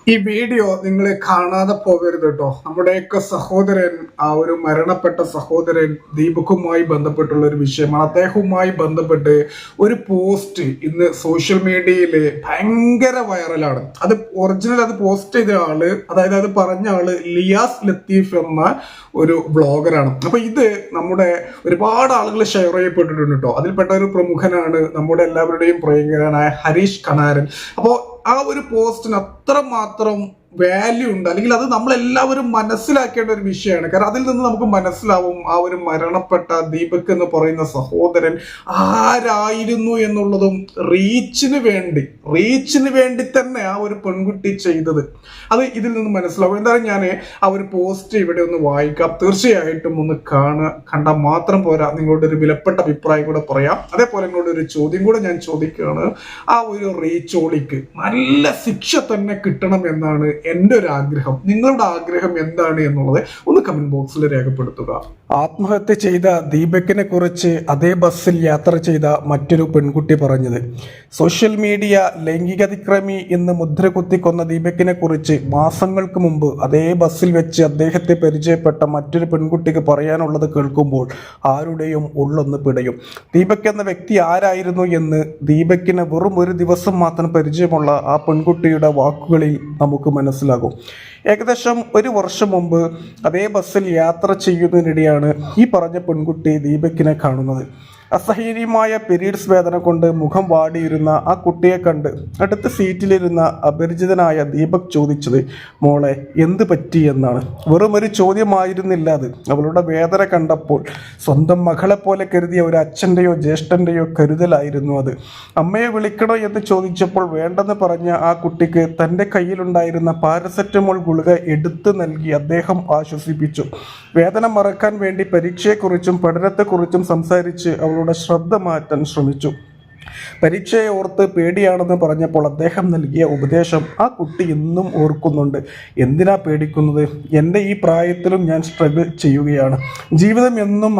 ഈ വീഡിയോ നിങ്ങൾ കാണാതെ പോകരുത് കേട്ടോ. നമ്മുടെയൊക്കെ സഹോദരൻ, ആ ഒരു മരണപ്പെട്ട സഹോദരൻ ദീപക്കുമായി ബന്ധപ്പെട്ടുള്ള ഒരു വിഷയമാണ്. അദ്ദേഹവുമായി ബന്ധപ്പെട്ട് ഒരു പോസ്റ്റ് ഇന്ന് സോഷ്യൽ മീഡിയയിൽ ഭയങ്കര വൈറലാണ്. അത് പോസ്റ്റ് ചെയ്ത ആള്, അതായത് അത് പറഞ്ഞ ആള് ലിയാസ് ലത്തീഫ് എന്ന ഒരു ബ്ലോഗറാണ്. അപ്പൊ ഇത് നമ്മുടെ ഒരുപാട് ആളുകൾ ഷെയർ ചെയ്യപ്പെട്ടിട്ടുണ്ട് കേട്ടോ. അതിൽപ്പെട്ട ഒരു പ്രമുഖനാണ് നമ്മുടെ എല്ലാവരുടെയും പ്രിയങ്കരനായ ഹരീഷ് കണാരൻ. അപ്പോൾ ആ ഒരു പോസ്റ്റിന് അത്രമാത്രം വാല്യൂ ഉണ്ട്, അല്ലെങ്കിൽ അത് നമ്മളെല്ലാവരും മനസ്സിലാക്കേണ്ട ഒരു വിഷയമാണ്. കാരണം അതിൽ നിന്ന് നമുക്ക് മനസ്സിലാവും ആ ഒരു മരണപ്പെട്ട ദീപക് എന്ന് പറയുന്ന സഹോദരൻ ആരായിരുന്നു എന്നുള്ളതും റീച്ചിന് വേണ്ടി തന്നെ ആ ഒരു പെൺകുട്ടി ചെയ്തത് അത് ഇതിൽ നിന്ന് മനസ്സിലാവും. എന്തായാലും ഞാൻ ആ ഒരു പോസ്റ്റ് ഇവിടെ ഒന്ന് വായിക്കാം. തീർച്ചയായിട്ടും ഒന്ന് കണ്ടാൽ മാത്രം പോരാ, നിങ്ങളുടെ ഒരു വിലപ്പെട്ട അഭിപ്രായം കൂടെ പറയാം. അതേപോലെ നിങ്ങളുടെ ഒരു ചോദ്യം കൂടെ ഞാൻ ചോദിക്കുകയാണ്. ആ ഒരു റീച്ചോളിക്ക് നല്ല ശിക്ഷ തന്നെ കിട്ടണം എന്നാണ് എൻ്റെ ഒരു ആഗ്രഹം. നിങ്ങളുടെ ആഗ്രഹം എന്താണ് എന്നുള്ളത് ഒന്ന് കമന്റ് ബോക്സിൽ രേഖപ്പെടുത്തുക. ആത്മഹത്യ ചെയ്ത ദീപകിനെ കുറിച്ച് അതേ ബസ്സിൽ യാത്ര ചെയ്ത മറ്റൊരു പെൺകുട്ടി പറഞ്ഞത്: സോഷ്യൽ മീഡിയ ലൈംഗികാതിക്രമി എന്ന് മുദ്ര കുത്തിക്കൊന്ന ദീപകിനെ കുറിച്ച് മാസങ്ങൾക്ക് മുമ്പ് അതേ ബസ്സിൽ വെച്ച് അദ്ദേഹത്തെ പരിചയപ്പെട്ട മറ്റൊരു പെൺകുട്ടിക്ക് പറയാനുള്ളത് കേൾക്കുമ്പോൾ ആരുടെയും ഉള്ളൊന്ന് പിടയും. ദീപക് എന്ന വ്യക്തി ആരായിരുന്നു എന്ന് ദീപകിന് വെറും ഒരു ദിവസം മാത്രം പരിചയമുള്ള ആ പെൺകുട്ടിയുടെ വാക്കുകളിൽ നമുക്ക് മനസ്സിലാകും. ഏകദേശം ഒരു വർഷം മുമ്പ് അതേ ബസ്സിൽ യാത്ര ചെയ്യുന്നതിനിടെയാണ് ഈ പറഞ്ഞ പെൺകുട്ടി ദീപകിനെ കാണുന്നത്. അസഹനീയമായ പീരീഡ്സ് വേദന കൊണ്ട് മുഖം വാടിയിരുന്ന ആ കുട്ടിയെ കണ്ട് അടുത്ത സീറ്റിലിരുന്ന അപരിചിതനായ ദീപക് ചോദിച്ചത് മോളെ എന്ത് പറ്റി എന്നാണ്. വെറും ഒരു ചോദ്യമായിരുന്നില്ല അത്. അവളുടെ വേദന കണ്ടപ്പോൾ സ്വന്തം മകളെ പോലെ കരുതിയ ഒരു അച്ഛൻ്റെയോ ജ്യേഷ്ഠൻ്റെയോ കരുതലായിരുന്നു അത്. അമ്മയെ വിളിക്കണോ എന്ന് ചോദിച്ചപ്പോൾ വേണ്ടെന്ന് പറഞ്ഞ ആ കുട്ടിക്ക് തൻ്റെ കയ്യിലുണ്ടായിരുന്ന പാരസെറ്റമോൾ ഗുളിക എടുത്തു നൽകി അദ്ദേഹം ആശ്വസിപ്പിച്ചു. വേദന മറക്കാൻ വേണ്ടി പരീക്ഷയെക്കുറിച്ചും പഠനത്തെക്കുറിച്ചും സംസാരിച്ച് അവളുടെ ശ്രദ്ധ മാറ്റാൻ ശ്രമിച്ചു. പരീക്ഷയെ ഓർത്ത് പേടിയാണെന്ന് പറഞ്ഞപ്പോൾ അദ്ദേഹം നൽകിയ ഉപദേശം ആ കുട്ടി ഇന്നും ഓർക്കുന്നുണ്ട്. എന്തിനാ പേടിക്കുന്നത്? എൻ്റെ ഈ പ്രായത്തിലും ഞാൻ സ്ട്രഗിൾ ചെയ്യുകയാണ്. ജീവിതം എന്നും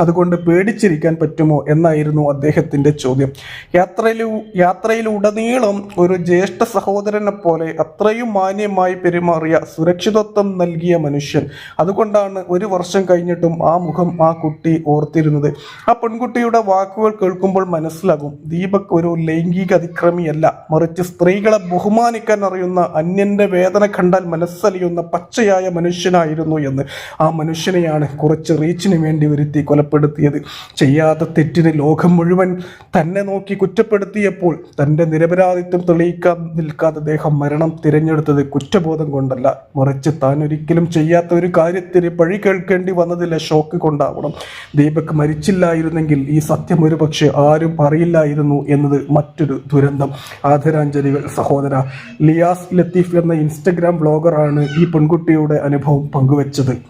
അതുകൊണ്ട് പേടിച്ചിരിക്കാൻ പറ്റുമോ എന്നായിരുന്നു അദ്ദേഹത്തിൻ്റെ ചോദ്യം. യാത്രയിലുടനീളം ഒരു ജ്യേഷ്ഠ സഹോദരനെ പോലെ അത്രയും മാന്യമായി പെരുമാറിയ, സുരക്ഷിതത്വം നൽകിയ മനുഷ്യൻ. അതുകൊണ്ടാണ് ഒരു വർഷം കഴിഞ്ഞിട്ടും ആ മുഖം ആ കുട്ടി ഓർത്തിരുന്നത്. ആ പെൺകുട്ടിയുടെ വാക്കുകൾ കേൾക്കുമ്പോൾ മനസ്സിലാകും ദീപക് ഒരു ലൈംഗിക അതിക്രമിയല്ല, മറിച്ച് സ്ത്രീകളെ ബഹുമാനിക്കാൻ അറിയുന്ന, അന്യന്റെ വേദന കണ്ടാൽ മനസ്സലിയുന്ന പച്ചയായ മനുഷ്യനായിരുന്നു എന്ന്. ആ മനുഷ്യനെയാണ് കുറച്ച് റീച്ചിന് വേണ്ടി വരുത്തി കൊലപ്പെടുത്തിയത്. ചെയ്യാത്ത തെറ്റിന് ലോകം മുഴുവൻ തന്നെ നോക്കി കുറ്റപ്പെടുത്തിയപ്പോൾ തൻ്റെ നിരപരാധിത്വം തെളിയിക്കാൻ നിൽക്കാതെ അദ്ദേഹം മരണം തിരഞ്ഞെടുത്തത് കുറ്റബോധം കൊണ്ടല്ല, മറിച്ച് താൻ ഒരിക്കലും ചെയ്യാത്ത ഒരു കാര്യത്തിന് പഴി കേൾക്കേണ്ടി വന്നതിലെ ഷോക്ക് കൊണ്ടാവണം. ദീപക് മരിച്ചില്ലായിരുന്നെങ്കിൽ ഈ സത്യം ഒരുപക്ഷെ ആരും അറിയില്ലായിരുന്നു എന്നത് മറ്റൊരു ദുരന്തം. ആദരാഞ്ജലികൾ സഹോദര. ലിയാസ് ലത്തീഫ് എന്ന ഇൻസ്റ്റഗ്രാം ബ്ലോഗറാണ് ഈ പെൺകുട്ടിയുടെ അനുഭവം പങ്കുവച്ചത്.